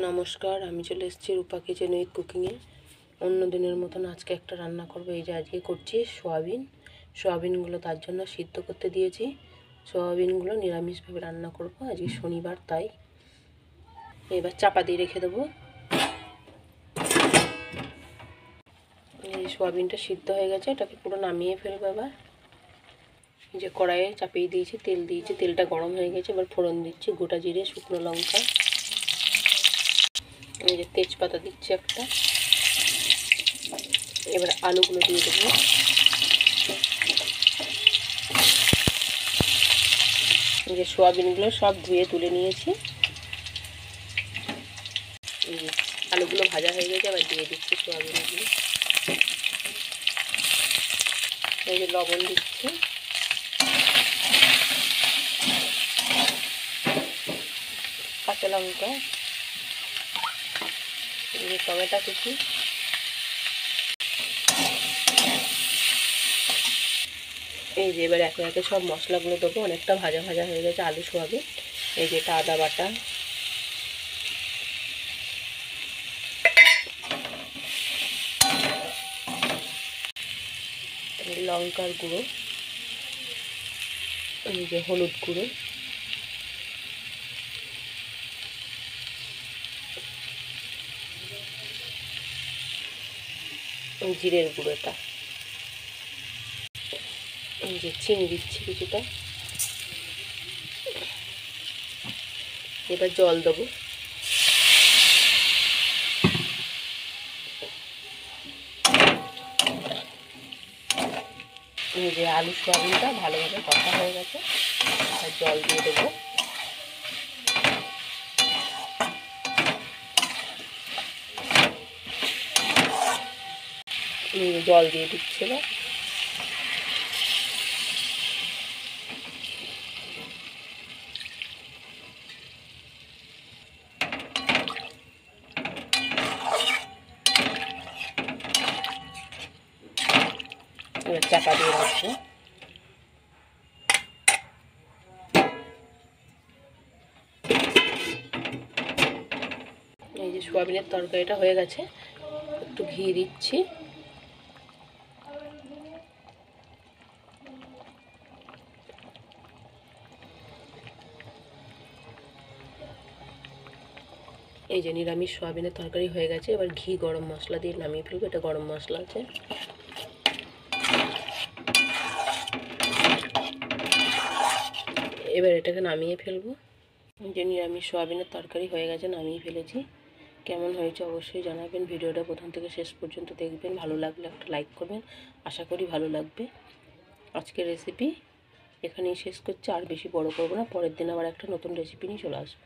নমস্কার, আমি চলে এসেছি রূপা কিচেন উইথ কুকিংয়ে। অন্য দিনের মতন আজকে একটা রান্না করব। এই যে আজকে করছি সোয়াবিনগুলো তার জন্য সিদ্ধ করতে দিয়েছি। সোয়াবিনগুলো নিরামিষভাবে রান্না করব, আজকে শনিবার তাই। এবার চাপা দিয়ে রেখে দেবো। এই সোয়াবিনটা সিদ্ধ হয়ে গেছে, এটাকে পুরো নামিয়ে ফেলবো। এবার এই যে কড়াইয়ে চাপিয়ে দিয়েছি, তেল দিয়েছি, তেলটা গরম হয়ে গেছে। এবার ফোড়ন দিচ্ছি গোটা জিরে, শুকনো লঙ্কা, এই যে তেজপাতা দিচ্ছি একটা। এবার আলুগুলো দিয়ে দেবো। এই যে সোয়াবিনগুলো সব ধুয়ে তুলে নিয়েছি। আলুগুলো ভাজা হয়ে গেছে, আবার দিয়ে দিচ্ছি সোয়াবিনগুলো। এই যে লবণ দিচ্ছি, কাঁচা লঙ্কা, এই যে টমেটো কুচি, এই যে এবার একে একে সব মশলাগুলো দেবো। অনেকটা ভাজা ভাজা হয়ে গেছে আলু সোয়াবিন। এই যে এটা আদা বাটা, লঙ্কার গুঁড়ো, এই যে হলুদ গুঁড়ো, জিরের গুঁড়োটা, এই যে চিনি দিচ্ছি কিছুটা। এবার জল দেবো। এই যে আলু সোয়াবিনটা ভালোভাবে কষা হয়ে গেছে, আর জল দিয়ে দেবো। জল দিয়ে দিচ্ছে না। এবার চাপা দিয়ে রাখবো। এই যে সোয়াবিনের তরকারিটা হয়ে গেছে, একটু ঘি দিচ্ছি। এই যে নিরামিষ সোয়াবিনের তরকারি হয়ে গেছে। এবার ঘি গরম মশলা দিয়ে নামিয়ে ফেলবো। এটা গরম মশলা আছে। এবার এটাকে নামিয়ে ফেলবো। যে নিরামিষ সোয়াবিনের তরকারি হয়ে গেছে, নামিয়ে ফেলেছি। কেমন হয়েছে অবশ্যই জানাবেন। ভিডিওটা প্রথম থেকে শেষ পর্যন্ত দেখবেন। ভালো লাগলে একটা লাইক করবেন, আশা করি ভালো লাগবে। আজকের রেসিপি এখানেই শেষ করছি, আর বেশি বড় করবো না। পরের দিন আবার একটা নতুন রেসিপি নিয়ে চলে আসবো।